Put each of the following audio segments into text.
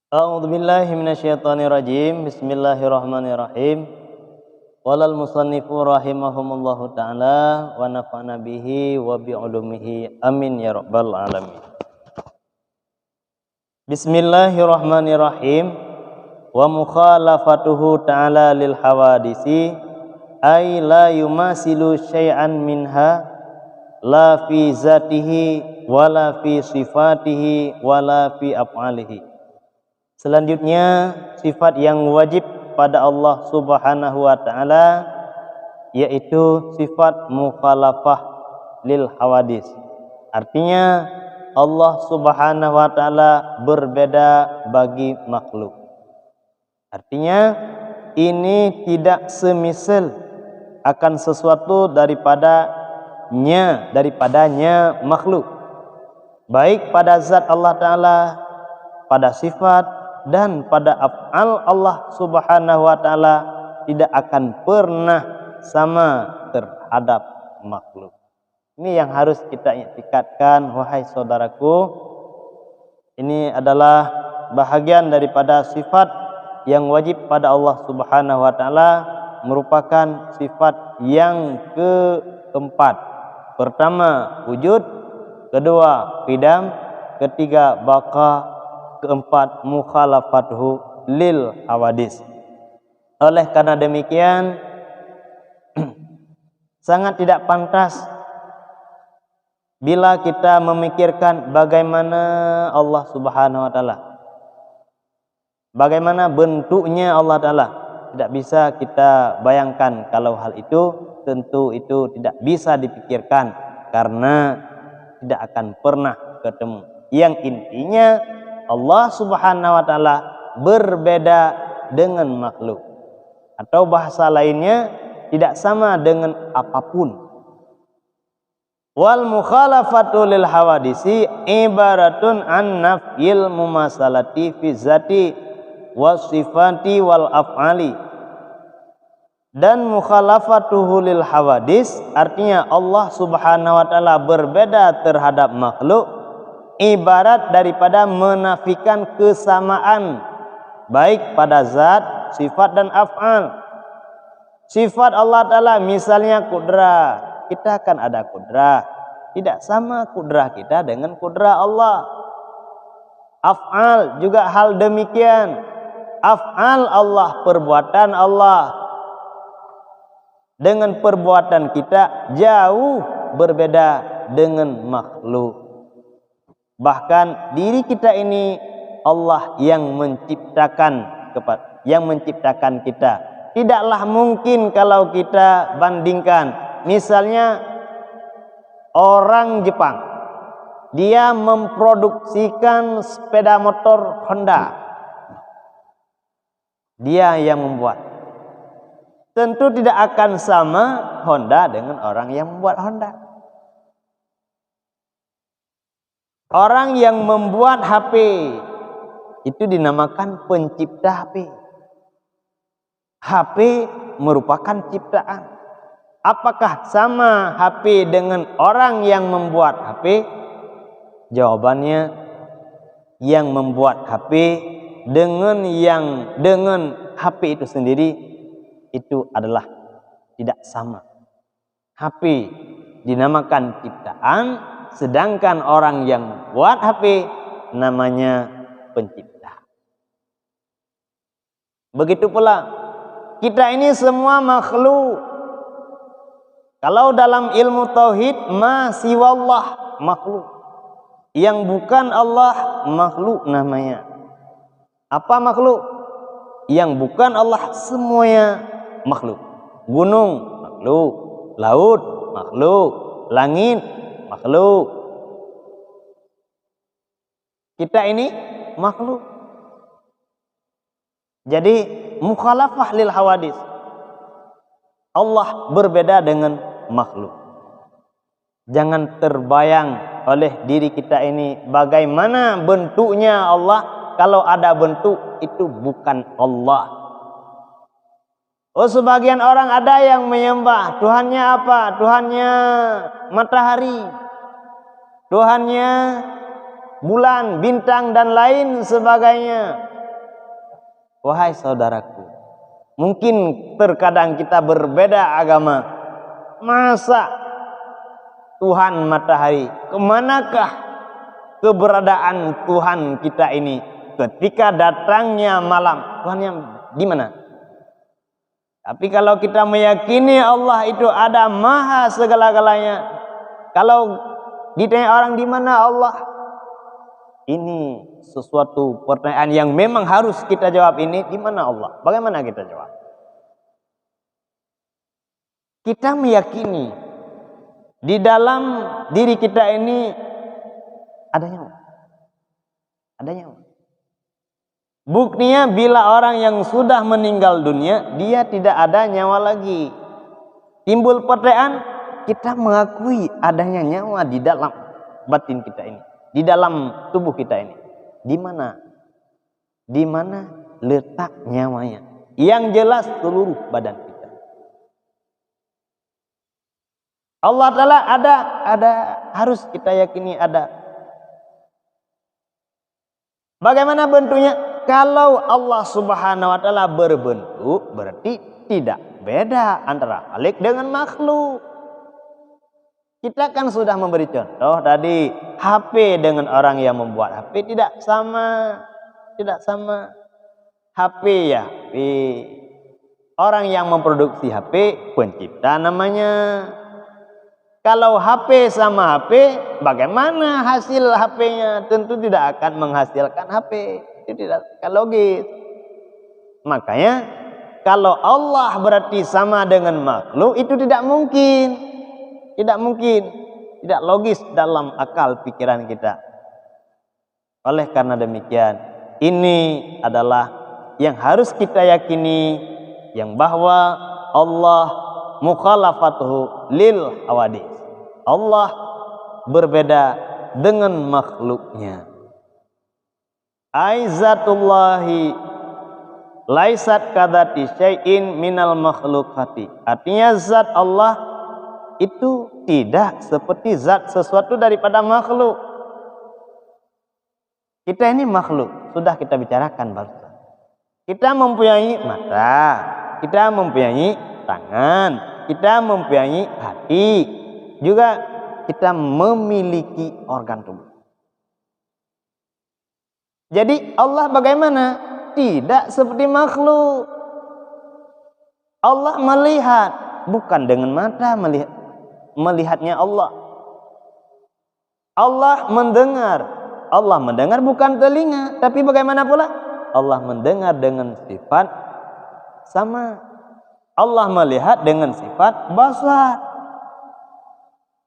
A'udzu billahi minasyaitonir rajim. Bismillahirrahmanirrahim. Walal musannifu rahimahumullahu taala wa nafa'na bihi wa bi ulumihi. Amin ya rabbal alamin. Bismillahirrahmanirrahim. Wa mukhalafatuhu ta'ala lil hawadisi ay la yumasilu syai'an minha la fi zatihi wala fi sifatihi wala fi af'alihi. Selanjutnya sifat yang wajib pada Allah Subhanahu wa taala yaitu sifat mukhalafah lil hawadis. Artinya Allah Subhanahu wa taala berbeda bagi makhluk. Artinya ini tidak semisal akan sesuatu daripadanya makhluk. Baik pada zat Allah taala, pada sifat dan pada af'al Allah Subhanahu wa taala tidak akan pernah sama terhadap makhluk. Ini yang harus kita iktikadkan, wahai saudaraku. Ini adalah bahagian daripada sifat yang wajib pada Allah Subhanahu wa taala, merupakan sifat yang keempat. Pertama, wujud, kedua, qidam, ketiga, baqa, keempat, mukhalafatuhu lil hawadis. Oleh karena demikian sangat tidak pantas bila kita memikirkan bagaimana Allah Subhanahu wa taala, bagaimana bentuknya Allah taala. Tidak bisa kita bayangkan. Kalau hal itu tentu itu tidak bisa dipikirkan karena tidak akan pernah ketemu. Yang intinya Allah Subhanahu wa taala berbeda dengan makhluk, atau bahasa lainnya tidak sama dengan apapun. Wal mukhalafatu lil hawadisi ibaratun an nafyil mumasalati fi zati was sifati wal af'ali. Dan mukhalafatuhu lil hawadis artinya Allah Subhanahu wa taala berbeda terhadap makhluk ibarat daripada menafikan kesamaan baik pada zat, sifat dan af'al. Sifat Allah taala misalnya kudrah, kita kan ada kudrah, tidak sama kudrah kita dengan kudrah Allah. Af'al juga hal demikian. Af'al Allah, perbuatan Allah dengan perbuatan kita jauh berbeda dengan makhluk. Bahkan diri kita ini Allah yang menciptakan kita. Tidaklah mungkin kalau kita bandingkan, misalnya orang Jepang, dia memproduksikan sepeda motor Honda, dia yang membuat. Tentu tidak akan sama Honda dengan orang yang membuat Honda. Orang yang membuat HP itu dinamakan pencipta HP. HP merupakan ciptaan. Apakah sama HP dengan orang yang membuat HP? Jawabannya, yang membuat HP dengan HP itu sendiri itu adalah tidak sama. HP dinamakan ciptaan, sedangkan orang yang buat HP namanya pencipta. Begitu pula kita ini semua makhluk. Kalau dalam ilmu tauhid, ma siwallah makhluk. Yang bukan Allah makhluk namanya. Apa makhluk? Yang bukan Allah semuanya makhluk. Gunung makhluk, laut makhluk, langit makhluk. Kita ini makhluk. Jadi mukhalafah lil hawadis. Allah berbeda dengan makhluk. Jangan terbayang oleh diri kita ini bagaimana bentuknya Allah. Kalau ada bentuk itu bukan Allah. Oh, sebagian orang ada yang menyembah Tuhannya apa? Tuhannya matahari, Tuhannya bulan, bintang dan lain sebagainya. Wahai saudaraku, mungkin terkadang kita berbeda agama. Masa Tuhan matahari, kemanakah keberadaan Tuhan kita ini ketika datangnya malam? Tuhannya di mana? Tapi kalau kita meyakini Allah itu ada maha segala-galanya, kalau ditanya orang di mana Allah, ini sesuatu pertanyaan yang memang harus kita jawab. Ini di mana Allah? Bagaimana kita jawab? Kita meyakini di dalam diri kita ini ada nyawa. Ada nyawa. Buktinya bila orang yang sudah meninggal dunia, dia tidak ada nyawa lagi. Timbul pertanyaan, kita mengakui adanya nyawa di dalam batin kita ini, di dalam tubuh kita ini. Di mana? Di mana letak nyawanya? Yang jelas seluruh badan kita. Allah Ta'ala ada, harus kita yakini ada. Bagaimana bentuknya? Kalau Allah Subhanahu wa Ta'ala berbentuk, berarti tidak beda antara khalik dengan makhluk. Kita kan sudah memberi contoh tadi, HP dengan orang yang membuat HP tidak sama. Tidak sama. HP ya HP. Orang yang memproduksi HP pencipta namanya. Kalau HP sama HP, bagaimana hasil HP-nya? Tentu tidak akan menghasilkan HP. Itu tidak akan logis. Makanya kalau Allah berarti sama dengan makhluk, itu tidak mungkin. Tidak mungkin. Tidak logis dalam akal pikiran kita. Oleh karena demikian, ini adalah yang harus kita yakini, yang bahwa Allah mukhalafatuhu lil hawadis. Allah berbeda dengan makhluknya. Aizatullahi laisat kadati syai'in minal makhlukati. Artinya zat Allah itu tidak seperti zat sesuatu daripada makhluk. Kita ini makhluk, sudah kita bicarakan barusan. Kita mempunyai mata, kita mempunyai tangan, kita mempunyai hati, juga kita memiliki organ tubuh. Jadi Allah bagaimana? Tidak seperti makhluk. Allah melihat, bukan dengan mata melihatnya Allah. Allah mendengar. Allah mendengar bukan telinga, tapi bagaimana pula? Allah mendengar dengan sifat sama. Allah melihat dengan sifat basar.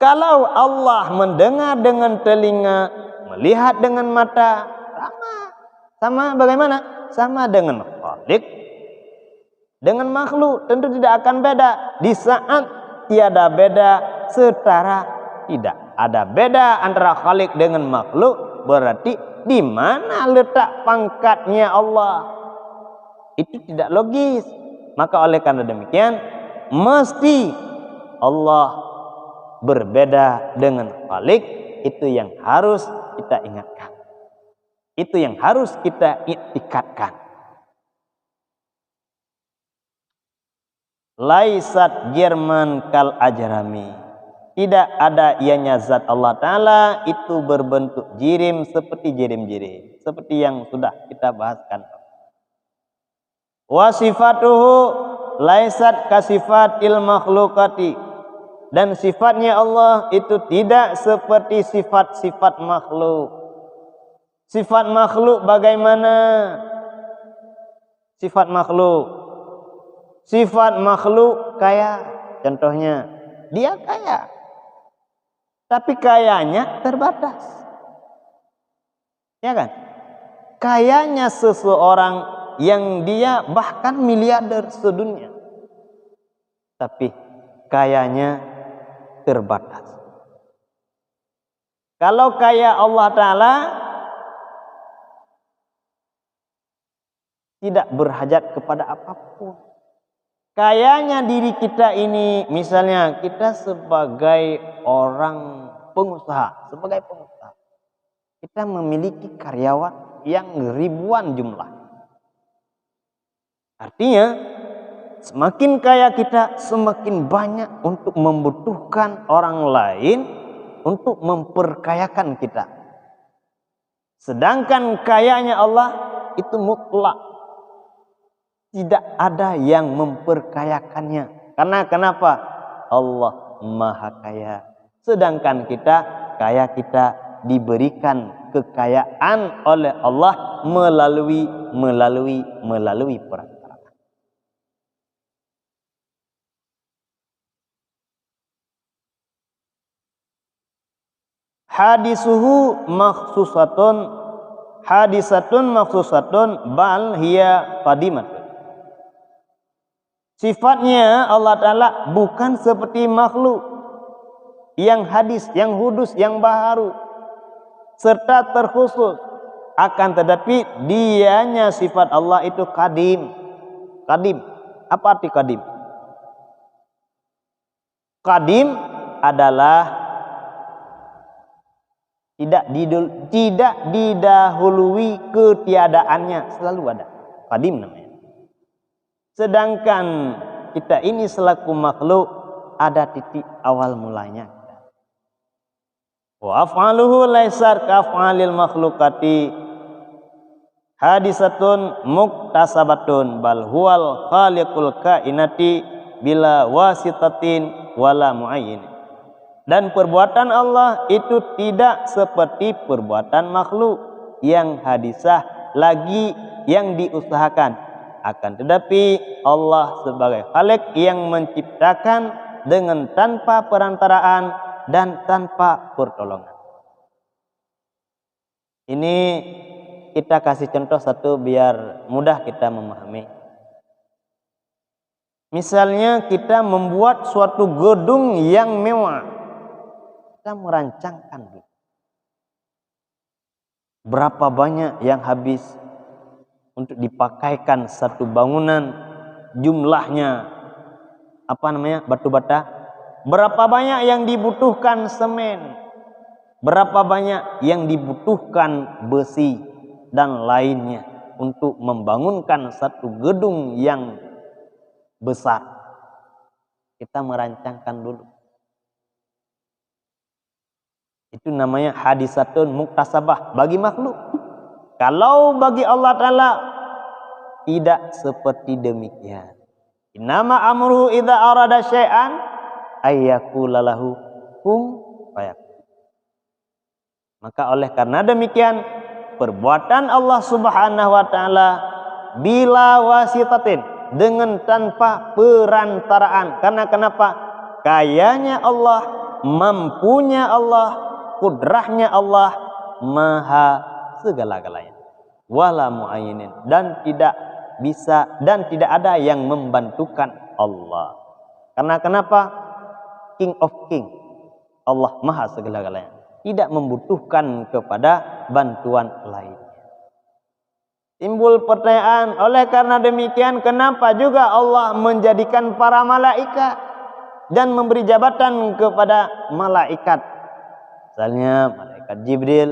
Kalau Allah mendengar dengan telinga, melihat dengan mata, sama bagaimana? Sama dengan khalik dengan makhluk, tentu tidak akan beda. Di saat tiada beda, setara tidak ada beda antara khalik dengan makhluk, berarti di mana letak pangkatnya Allah? Itu tidak logis. Maka oleh karena demikian, mesti Allah berbeda dengan khalik. Itu yang harus kita ingatkan. Itu yang harus kita iktikadkan. Laisat Jerman kal ajrami. Tidak ada ianya zat Allah Ta'ala itu berbentuk jirim seperti jirim-jirim. Seperti yang sudah kita bahaskan. Wa sifatuhu laisat kasifatil makhlukati. Dan sifatnya Allah itu tidak seperti sifat-sifat makhluk. Sifat makhluk bagaimana? Sifat makhluk. Sifat makhluk kaya. Contohnya, dia kaya. Tapi kayanya terbatas. Ya kan? Kayanya seseorang yang dia bahkan miliarder sedunia. Tapi kayanya terbatas. Kalau kaya Allah Ta'ala tidak berhajat kepada apapun. Kayanya diri kita ini, misalnya kita sebagai orang pengusaha, kita memiliki karyawan yang ribuan jumlah. Artinya semakin kaya kita, semakin banyak untuk membutuhkan orang lain untuk memperkayakan kita. Sedangkan kayanya Allah itu mutlak. Tidak ada yang memperkayakannya. Karena kenapa? Allah Maha Kaya. Sedangkan kita diberikan kekayaan oleh Allah melalui perantara. Hadisuhu hadisatun makhsusatun bal hiya qadimatun. Sifatnya Allah Ta'ala bukan seperti makhluk yang hadis, yang hudus, yang baharu serta terkhusus. Akan tetapi dianya sifat Allah itu qadim. Qadim. Apa arti qadim? Qadim adalah tidak didahului ketiadaannya, selalu ada. Qadim namanya. Sedangkan kita ini selaku makhluk ada titik awal mulanya. Wa af'aluhu laisar kaf'alil makhlukati hadisatun muktasabatun bal huwal khaliqul kainati bila wasitatin wala muayyin. Dan perbuatan Allah itu tidak seperti perbuatan makhluk yang hadisah lagi yang diusahakan. Akan tetapi Allah sebagai Khalik yang menciptakan dengan tanpa perantaraan dan tanpa pertolongan. Ini kita kasih contoh satu biar mudah kita memahami. Misalnya kita membuat suatu gedung yang mewah. Kita merancangkan. Berapa banyak yang habis untuk dipakaikan satu bangunan, jumlahnya batu bata. Berapa banyak yang dibutuhkan semen, berapa banyak yang dibutuhkan besi dan lainnya untuk membangunkan satu gedung yang besar. Kita merancangkan dulu. Itu namanya hadisatun muktasabah bagi makhluk. Kalau bagi Allah Ta'ala tidak seperti demikian. Innama amruhu idza arada syai'an ayyakula lahu kum fayakun. Maka oleh karena demikian perbuatan Allah Subhanahu wa taala bila wasitatin, dengan tanpa perantaraan. Karena kenapa? Kayanya Allah, mampunya Allah, kudrahnya Allah, maha segala-galanya. Wala muayyinin, dan tidak bisa dan tidak ada yang membantukan Allah. Karena kenapa? King of King, Allah maha segala-galanya, tidak membutuhkan kepada bantuan lainnya. Timbul pertanyaan, oleh karena demikian kenapa juga Allah menjadikan para malaikat dan memberi jabatan kepada malaikat? Misalnya malaikat Jibril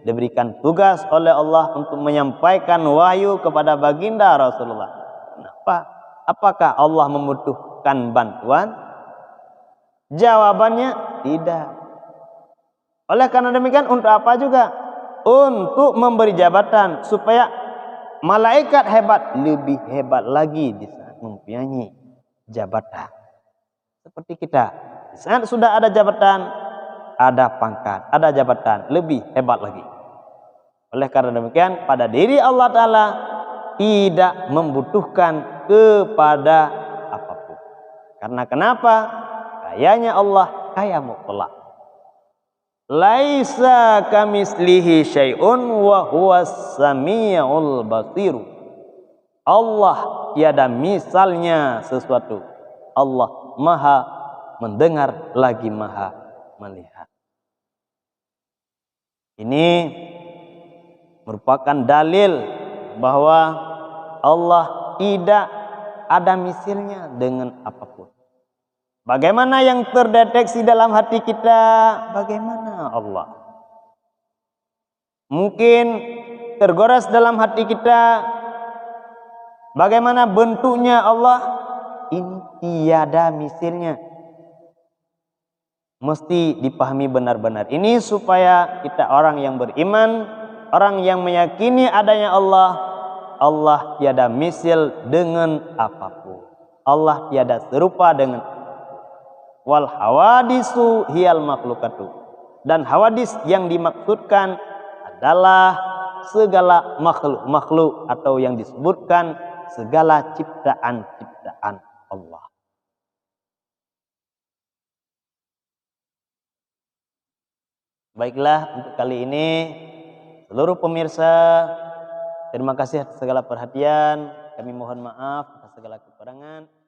diberikan tugas oleh Allah untuk menyampaikan wahyu kepada baginda Rasulullah. Kenapa? Apakah Allah membutuhkan bantuan? Jawabannya tidak. Oleh karena demikian untuk apa juga? Untuk memberi jabatan supaya malaikat hebat lebih hebat lagi di saat mempunyai jabatan. Seperti kita, di saat sudah ada jabatan, ada pangkat, ada jabatan, lebih hebat lagi. Oleh karena demikian pada diri Allah Ta'ala tidak membutuhkan kepada apapun. Karena kenapa? Kayanya Allah kaya mutlak. Laisa kamislihi syai'un wa huwas samiul basir. Allah tiada misalnya sesuatu. Allah maha mendengar lagi maha melihat. Ini merupakan dalil bahwa Allah tidak ada misalnya dengan apapun. Bagaimana yang terdeteksi dalam hati kita? Bagaimana Allah? Mungkin tergores dalam hati kita Bagaimana bentuknya Allah? Ini tiada misilnya. Mesti dipahami benar-benar. Ini supaya kita orang yang beriman, orang yang meyakini adanya Allah. Allah tiada misil dengan apapun. Allah tiada serupa dengan wal hawadisu hiyal makhlukatu. Dan hawadis yang dimaksudkan adalah segala makhluk atau yang disebutkan segala ciptaan-ciptaan Allah. Baiklah, untuk kali ini seluruh pemirsa, terima kasih atas segala perhatian. Kami mohon maaf atas segala kekurangan.